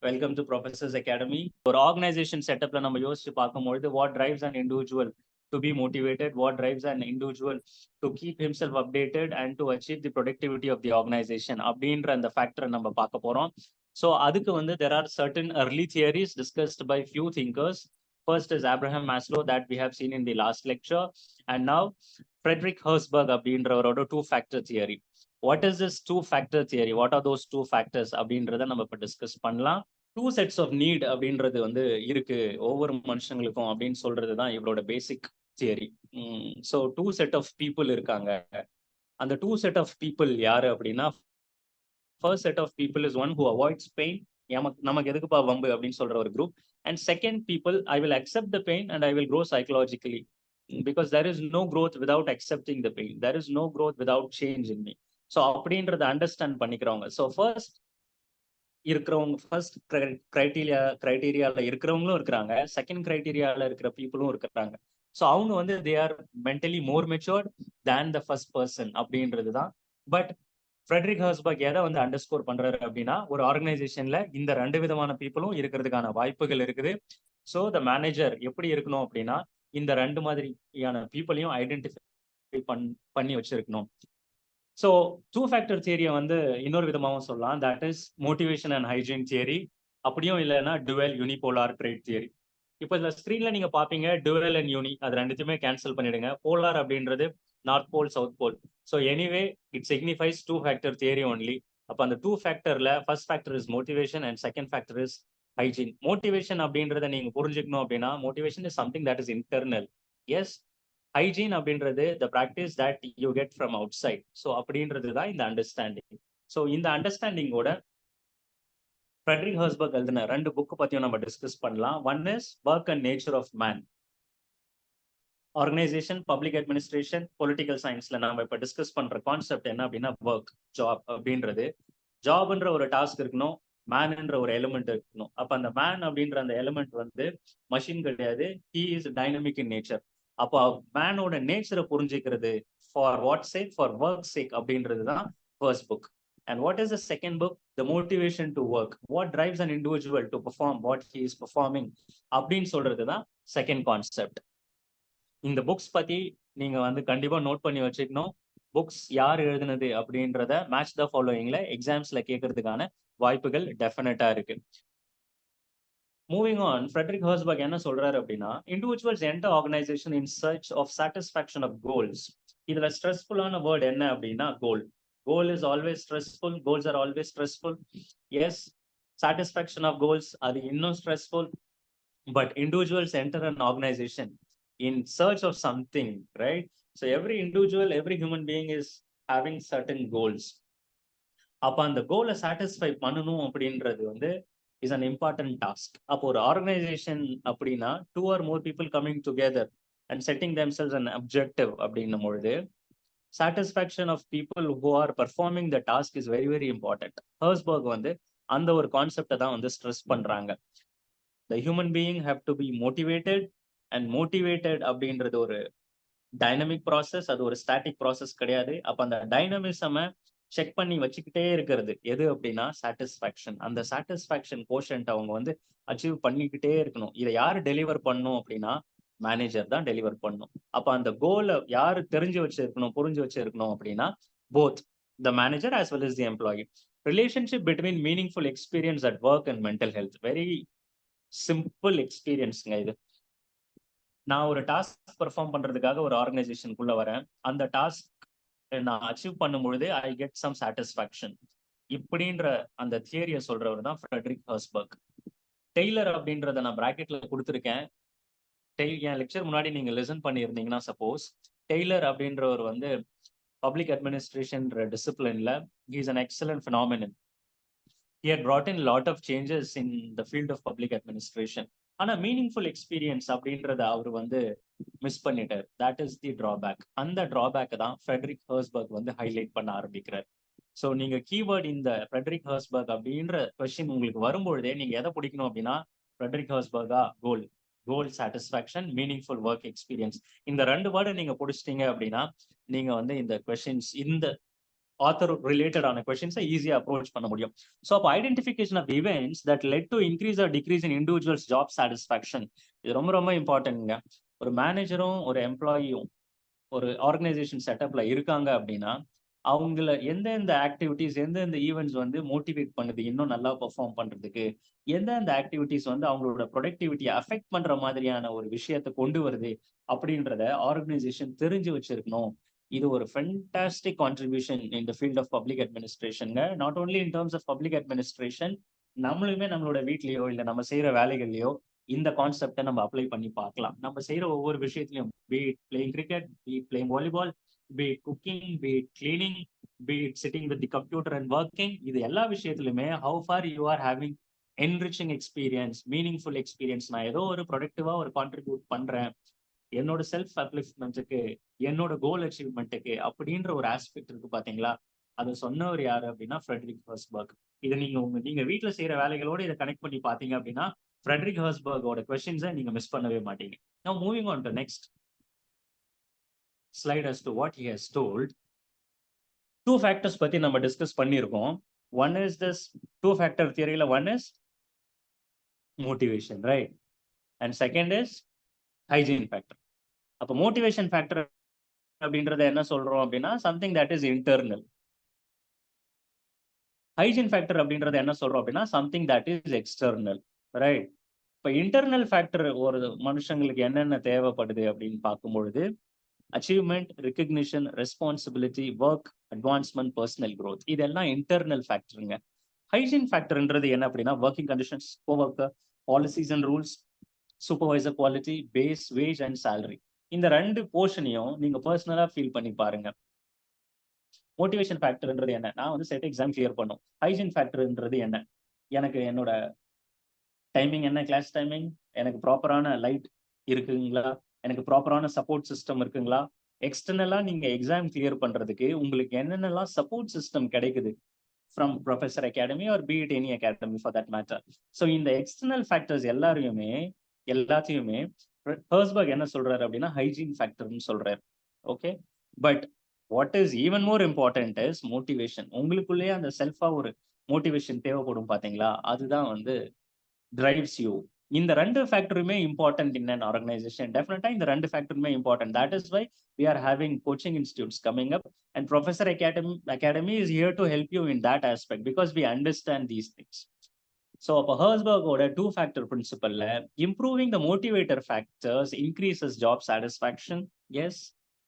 Welcome to Professors Academy. For organization setup, நம்ம யோசிச்சு பார்க்கும்பொழுது what drives an individual to be motivated, what drives an individual to keep himself updated and to achieve the productivity of the organization அப்படின்ற அந்த ஃபேக்டரை நம்ம பார்க்க போறோம். So அதுக்கு வந்து there are certain early theories discussed by few thinkers. First is Abraham Maslow that we have seen in the last lecture, and now Frederick Herzberg அப்படின்றவரோட two-factor theory. What is this two-factor theory? What are those two factors அப்படின்றத நம்ம இப்போ discuss பண்ணலாம். Two sets of NEET அப்படின்றது வந்து இருக்கு ஒவ்வொரு மனுஷங்களுக்கும் அப்படின்னு சொல்றது தான் இவரோட basic theory. So two set of people இருக்காங்க. அந்த டூ செட் ஆஃப் பீப்புள் யாரு அப்படின்னா, first set of people is one who avoids pain. நமக்கு எதுக்குப்பா வம்பு அப்படின்னு சொல்ற ஒரு group. And second people, I will accept the pain and I will grow psychologically because there is no growth without accepting the pain, there is no growth without change in me. So அப்படின்றத understand பண்ணிக்கிறவங்க. So first இருக்கிறவங்க, first கிரைட்டீரியால இருக்கிறவங்களும் இருக்கிறாங்க, second கிரைட்டீரியால இருக்கிற பீப்புளும் இருக்கிறாங்க. So அவங்க வந்து they are mentally more matured than the first person அப்படின்றது தான். பட் ஃப்ரெட்ரிக் ஹெர்ஸ்பர்க் எதை வந்து அண்டர்ஸ்கோர் பண்றாரு அப்படின்னா, ஒரு ஆர்கனைசேஷன்ல இந்த ரெண்டு விதமான பீப்புளும் இருக்கிறதுக்கான வாய்ப்புகள் இருக்குது. ஸோ த மேனேஜர் எப்படி இருக்கணும் அப்படின்னா, இந்த ரெண்டு மாதிரியான பீப்புளையும் ஐடென்டிஃபை பண்ணி வச்சிருக்கணும். ஸோ டூ ஃபேக்டர் தியரியை வந்து இன்னொரு விதமாகவும் சொல்லலாம், that is motivation and hygiene theory. அப்படியும் இல்லைன்னா டுவெல் யூனிபோலார் ட்ரேட் தியரி. இப்போ இந்த ஸ்க்ரீன்ல நீங்க பாப்பீங்க டுவெல் அண்ட் யூனி, அது ரெண்டுத்தையுமே கேன்சல் பண்ணிடுங்க. போலார் அப்படின்றது north pole south pole. So anyway it signifies two factor theory only. அப்போ அந்த டூ ஃபேக்டர்ல first factor is motivation and second factor is hygiene. Motivation அப்படின்றத நீங்க புரிஞ்சுக்கணும் அப்படின்னா, motivation is something that is internal. Yes, hygiene அப்படின்றது the practice that you get from outside. So அப்படின்றது தான் இந்த அண்டர்ஸ்டாண்டிங். ஸோ இந்த அண்டர்ஸ்டாண்டிங்கோட ஃப்ரெட்ரிக் ஹெர்ஸ்பர்க் எழுதின ரெண்டு புக்கு பத்தியும் நம்ம டிஸ்கஸ் பண்ணலாம். One is work and nature of man. Organisation, public administration, political சயின்ஸ்ல நம்ம இப்ப டிஸ்கஸ் பண்ற கான்செப்ட் என்ன அப்படின்னா, ஒர்க், ஜாப் அப்படின்றது. ஜாப்ன்ற ஒரு டாஸ்க் இருக்கணும், மேன்ன்ற ஒரு எலிமெண்ட் இருக்கணும். அப்ப அந்த மேன் அப்படின்ற அந்த எலிமெண்ட் வந்து மஷின் கிடையாது, he is dynamic in nature. அப்போ மேனோட நேச்சரை புரிஞ்சுக்கிறது for what sake, for work sake அப்படின்றது தான் first book. And what is the second book? The motivation to work. What drives an individual to perform what he is performing அப்படின்னு சொல்றது தான் second concept. இந்த புக்ஸ் பத்தி நீங்க வந்து கண்டிப்பா நோட் பண்ணி வச்சுக்கணும். புக்ஸ் யார் எழுதுனது அப்படின்றத மேட்ச் த ஃபாலோயிங்ல எக்ஸாம்ஸ்ல கேட்கறதுக்கான வாய்ப்புகள் டெஃபினட்டா இருக்கு. மூவிங் ஆன், ஃப்ரெட்ரிக் ஹெர்ஸ்பர்க் என்ன சொல்றாரு அப்படின்னா, individuals enter organisation in search of satisfaction of goals. இதுல ஸ்ட்ரெஸ்ஃபுல்லான வேர்ட் என்ன அப்படின்னா கோல். Goal is always stressful. Goals are always stressful. Yes, satisfaction of goals are இன்னும் stressful. But individuals enter an organization in search of something, right? So every individual, every human being is having certain goals. அப்ப அந்த கோலை satisfy பண்ணணும் அப்படின்றது வந்து is an important task. அப்போ ஒரு organisation அப்படின்னா two or more people coming together and setting themselves an objective அப்படின்னும் பொழுது satisfaction of people who are performing the task is very very important. Herzberg வந்து அந்த ஒரு கான்செப்டை தான் வந்து ஸ்ட்ரெஸ் பண்றாங்க. The human being have to be motivated, and motivated அப்படின்றது ஒரு டைனமிக் ப்ராசஸ், அது ஒரு ஸ்டாட்டிக் ப்ராசஸ் கிடையாது. அப்ப அந்த டைனமிசமை செக் பண்ணி வச்சுக்கிட்டே இருக்கிறது எது அப்படின்னா சாட்டிஸ்ஃபேக்ஷன். அந்த சாட்டிஸ்ஃபேக்ஷன் கோஷன்ட் அவங்க வந்து அச்சீவ் பண்ணிக்கிட்டே இருக்கணும். இதை யாரு டெலிவர் பண்ணும் அப்படின்னா மேனேஜர் தான் டெலிவர் பண்ணும். அப்ப அந்த கோலை யாரு தெரிஞ்சு வச்சிருக்கணும், புரிஞ்சு வச்சிருக்கணும் அப்படின்னா both the manager as well as the employee. Relationship between meaningful experience at work and mental health. Very simple எக்ஸ்பீரியன்ஸ்ங்க இது. நான் ஒரு டாஸ்க் பெர்ஃபார்ம் பண்றதுக்காக ஒரு ஆர்கனைசேஷனுக்குள்ள வரேன். அந்த டாஸ்க் நான் அச்சீவ் பண்ணும் பொழுது ஐ கெட் சம் சாட்டிஸ்ஃபேக்ஷன். இப்படின்ற அந்த தியரியை சொல்றவர் தான் ஃப்ரெட்ரிக் ஹெர்ஸ்பர்க். டெய்லர் அப்படின்றத நான் பிராக்கெட்ல கொடுத்துருக்கேன். என் லெக்சர் முன்னாடி நீங்க லிசன் பண்ணியிருந்தீங்கன்னா, சப்போஸ் டெய்லர் அப்படின்றவர் வந்து பப்ளிக் அட்மினிஸ்ட்ரேஷன் டிசிப்ளின்ல he is an excellent phenomenon. He had brought in lot of changes in the field of public administration. ஆனா மீனிங்ஃபுல் எக்ஸ்பீரியன்ஸ் அப்படின்றத அவர் வந்து மிஸ் பண்ணிட்டார். That is the drawback. அந்த டிராபேக் தான் ஃப்ரெட்ரிக் ஹெர்ஸ்பர்க் வந்து ஹைலைட் பண்ண ஆரம்பிக்கிறார். ஸோ நீங்க கீவேர்ட் இந்த ஃப்ரெட்ரிக் ஹெர்ஸ்பர்க் அப்படின்ற கொஸ்டின் உங்களுக்கு வரும்பொழுதே நீங்க எதை பிடிக்கணும் அப்படின்னா, ஃப்ரெட்ரிக் ஹெர்ஸ்பர்கா கோல், கோல் சாட்டிஸ்ஃபேக்ஷன், மீனிங்ஃபுல் ஒர்க் எக்ஸ்பீரியன்ஸ், இந்த ரெண்டு வேர்டை நீங்க பிடிச்சிட்டீங்க அப்படின்னா நீங்க வந்து இந்த கொஸ்டின்ஸ், இந்த author related ஆன questions ஈஸியா அப்ரோச் பண்ண முடியும். ஸோ அப்போ identification of events that led to increase or decrease in individuals job satisfaction, இது ரொம்ப ரொம்ப இம்பார்ட்டன்ட்ங்க. ஒரு மேனேஜரும் ஒரு எம்ப்ளாயியும் ஒரு ஆர்கனைசேஷன் செட்டப்ல இருக்காங்க அப்படின்னா அவங்கள எந்தெந்த ஆக்டிவிட்டிஸ் எந்தெந்த ஈவெண்ட்ஸ் வந்து மோட்டிவேட் பண்ணுது இன்னும் நல்லா பெர்ஃபார்ம் பண்றதுக்கு, எந்தெந்த ஆக்டிவிட்டிஸ் வந்து அவங்களோட ப்ரொடக்டிவிட்டியை அஃபெக்ட் பண்ற மாதிரியான ஒரு விஷயத்தை கொண்டு வருது அப்படின்றத ஆர்கனைசேஷன் தெரிஞ்சு வச்சிருக்கணும். இது ஒரு fantastic contribution in the field of public அட்மினிஸ்ட்ரேஷனுங்க. Not only in terms of public administration, நம்மளுமே நம்மளோட வீட்லயோ இல்லை நம்ம செய்யற வேலைகள்லயோ இந்த கான்செப்டை நம்ம அப்ளை பண்ணி பார்க்கலாம். நம்ம செய்யற ஒவ்வொரு விஷயத்திலையும், be it playing cricket, be it playing volleyball, be it cooking, be it cleaning, be it sitting with the computer and working, இது எல்லா விஷயத்திலுமே how far you are having enriching experience, meaningful experience. நான் ஏதோ ஒரு ப்ரொடக்டிவா ஒரு contribute பண்றேன் என்னோட self அப்லிஃப்ட்மெண்ட்டுக்கு, என்னோட கோல் அச்சீவ்மெண்ட்டுக்கு அப்படின்ற ஒரு ஆஸ்பெக்ட் இருக்கு பாத்தீங்களா. அதை சொன்னவர் யாரு அப்படின்னா ஃப்ரெட்ரிக் ஹர்ஸ்பர்க். இதை நீங்க வீட்டுல செய்யற வேலைகளோட இதை கனெக்ட் பண்ணி பாத்தீங்க அப்படின்னா ஃப்ரெட்ரிக் ஹர்ஸ்பர்கோட கொஸ்டின்ஸை நீங்க மிஸ் பண்ணவே மாட்டீங்க. Now moving on to next slide as to what he has told. Two factors பத்தி நம்ம டிஸ்கஸ் பண்ணியிருக்கோம். One is this two factor theoryல one is motivation, right? And second is hygiene factor. அப்ப motivation factor அப்படின்றத என்ன சொல்றோம் அப்படின்னா something that is internal. Hygiene factor அப்படின்றத என்ன சொல்றோம் அப்படின்னா something that is external, right? இப்ப இன்டர்னல் ஃபேக்டர் ஒரு மனுஷங்களுக்கு என்னென்ன தேவைப்படுது அப்படின்னு பார்க்கும்பொழுது achievement, recognition, responsibility, work, advancement, personal growth, இதெல்லாம் இன்டர்னல் ஃபேக்டருங்க. ஹைஜீன் ஃபேக்டர்ன்றது என்ன அப்படின்னா working conditions, coworker, policies and rules, supervisor quality, base, wage and salary. இந்த ரெண்டு போர்ஷனையும் நீங்க பர்சனலா ஃபீல் பண்ணி பாருங்க. மோட்டிவேஷன் ஃபேக்டர்ன்றது என்ன, நான் வந்து செட் எக்ஸாம் கிளியர் பண்ணும். ஹைஜீன் ஃபேக்டர்ன்றது என்ன, எனக்கு என்னோட டைமிங் என்ன, கிளாஸ் டைமிங், எனக்கு ப்ராப்பரான லைட் இருக்குங்களா, எனக்கு ப்ராப்பரான சப்போர்ட் சிஸ்டம் இருக்குங்களா, எக்ஸ்டர்னலா நீங்க எக்ஸாம் கிளியர் பண்றதுக்கு உங்களுக்கு என்னென்னலாம் சப்போர்ட் சிஸ்டம் கிடைக்குது from professor academy or be it any academy for that matter. So இந்த எக்ஸ்டர்னல் ஃபேக்டர்ஸ் எல்லாத்தையுமே ஹர்ஸ்பர்க் என்ன சொல்றாரு அப்படின்னா ஹைஜீன் ஃபேக்டர்னு சொல்றாரு. Okay, but what is even more important is motivation. உங்களுக்குள்ளேயே அந்த செல்ஃபா ஒரு மோட்டிவேஷன் தேவைப்படும் பாத்தீங்களா, அதுதான் வந்து drives you. இந்த ரெண்டு ஃபேக்டருமே இம்பார்ட்டன்ட் இன் an organization. டெஃபினட்டா இந்த ரெண்டு ஃபேக்டருமே important. That is why we are having coaching institutes coming up and Professor Academy is here to help you in that aspect because we understand these things. So அப்போ ஹர்ஸ்பர்கோட two factor பிரின்சிபல்ல improving the motivator factors increases job satisfaction. Yes,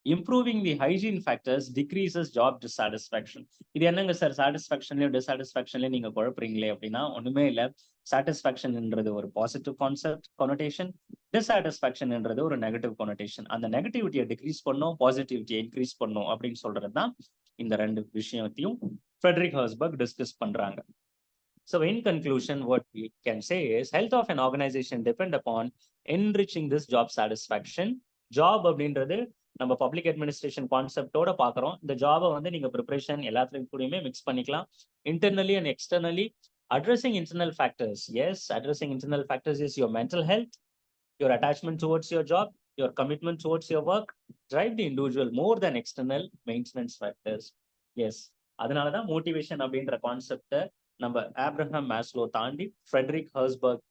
improving the hygiene factors decreases job dissatisfaction. இது என்னங்க sir சாட்டிஸ்ஃபேக்ஷன்லயும் டிசாட்டிஸ்ஃபேக்ஷன்லயும் நீங்க குழப்பறீங்களே அப்படின்னா ஒண்ணுமே இல்லை. சாட்டிஸ்ஃபேக்ஷன்ன்றது ஒரு பாசிட்டிவ் கான்செப்ட் கொனோட்டேஷன், டிசாட்டிஸ்ஃபேக்ஷன்ன்றது ஒரு நெகட்டிவ் கொனோட்டேஷன். அந்த நெகட்டிவிட்டியை டிக்ரீஸ் பண்ணும், பாசிட்டிவிட்டியை இன்க்ரீஸ் பண்ணும் அப்படின்னு சொல்றது தான் இந்த ரெண்டு விஷயத்தையும் ஃப்ரெட்ரிக் ஹர்ஸ்பர்க் டிஸ்கஸ் பண்றாங்க. So in conclusion, what we can say is health of an organization depend upon enriching this job satisfaction. Job அப்படின்றது நம்ம பப்ளிக் அட்மினிஸ்ட்ரேஷன் கான்செப்டோட பாக்குறோம். இந்த ஜாபை வந்து நீங்க ப்ரிப்பரேஷன் எல்லாத்துலயும் கூடயுமே மிக்ஸ் பண்ணிக்கலாம். Internally and externally addressing internal factors. Yes, addressing internal factors is your mental health, your attachment towards your job, your commitment towards your work, drive the individual more than external maintenance factors. Yes, அதனாலதான் motivation அப்படின்ற கான்செப்டை நம்ம Abraham Maslow தாண்டி Frederick Herzberg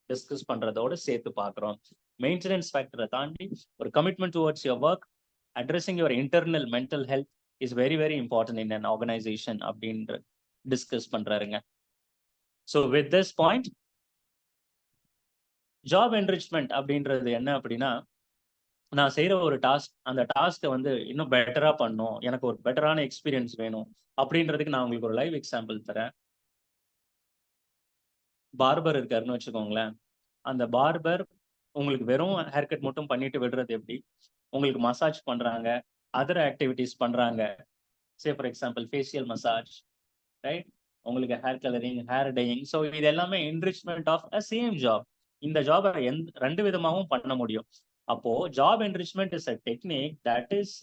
discuss பண்றதோட சேர்த்து பார்க்குறோம். Maintenance ஃபேக்டரை தாண்டி ஒரு commitment towards your work, addressing your internal mental health is very very important in an organisation அப்படின்ற டிஸ்கஸ் பண்றாருங்க. So with this point, job enrichment அப்படின்றது என்ன அப்படின்னா, நான் செய்யற ஒரு டாஸ்க், அந்த டாஸ்க்கை வந்து இன்னும் பெட்டரா பண்ணும், எனக்கு ஒரு பெட்டரான எக்ஸ்பீரியன்ஸ் வேணும் அப்படின்றதுக்கு நான் உங்களுக்கு ஒரு லைவ் எக்ஸாம்பிள் தரேன். பார்பர் இருக்காருன்னு வச்சுக்கோங்களேன். அந்த பார்பர் உங்களுக்கு வெறும் ஹேர் கட் மட்டும் பண்ணிட்டு விடுறது எப்படி, உங்களுக்கு மசாஜ் பண்றாங்க, அதர் ஆக்டிவிட்டிஸ் பண்றாங்க. Say for example facial massage, right, உங்களுக்கு hair colouring, hair dyeing. So இது எல்லாமே enrichment of a same job. இந்த ஜாபை ரெண்டு விதமாகவும் பண்ண முடியும். அப்போ job enrichment is a technique that is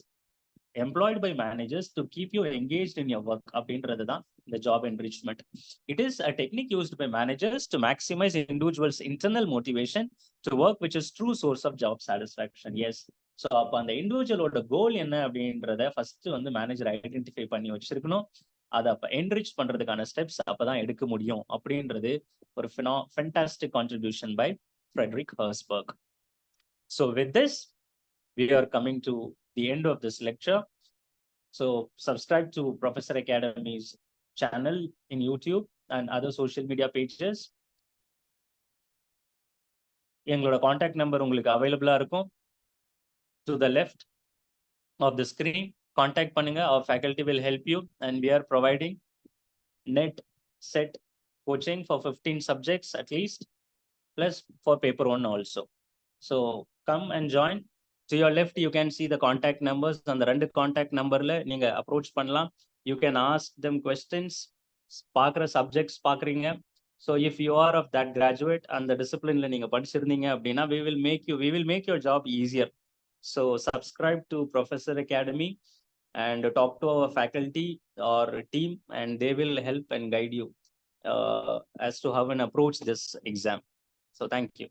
employed by managers to keep you engaged in your work அப்படின்றது தான் இந்த job enrichment. It is a technique used by managers to maximize individuals' internal motivation to work, which is true source of job satisfaction. Yes, so அப்போ அந்த இண்டிவிஜுவலோட கோல் என்ன அப்படின்றத first வந்து manager identify பண்ணி வச்சிருக்கணும். அதை அப்போ என்ரிச் பண்றதுக்கான ஸ்டெப்ஸ் அப்பதான் எடுக்க முடியும் அப்படின்றது ஒரு fantastic contribution by Frederick Herzberg. So with this we are coming to the end of this lecture. So subscribe to Professor Academy's channel in YouTube and other social media pages. எங்களோட contact number உங்களுக்கு அவைலபிளா இருக்கும். To the left of the screen, contact பண்ணுங்க. Our faculty will help you and we are providing net set coaching for 15 subjects at least, plus for paper 1 also. So come and join. To your left, you can see the contact numbers. On the ரெண்டு contact numberல நீங்க approach பண்ணலாம். You can ask them questions. பார்க்குற subjects பார்க்குறீங்க. So if you are of that graduate and the disciplineல நீங்க படிச்சிருந்தீங்க அப்படின்னா we will make your job easier. So subscribe to Professor Academy and talk to our faculty or team, and they will help and guide you as to how and approach this exam. So thank you.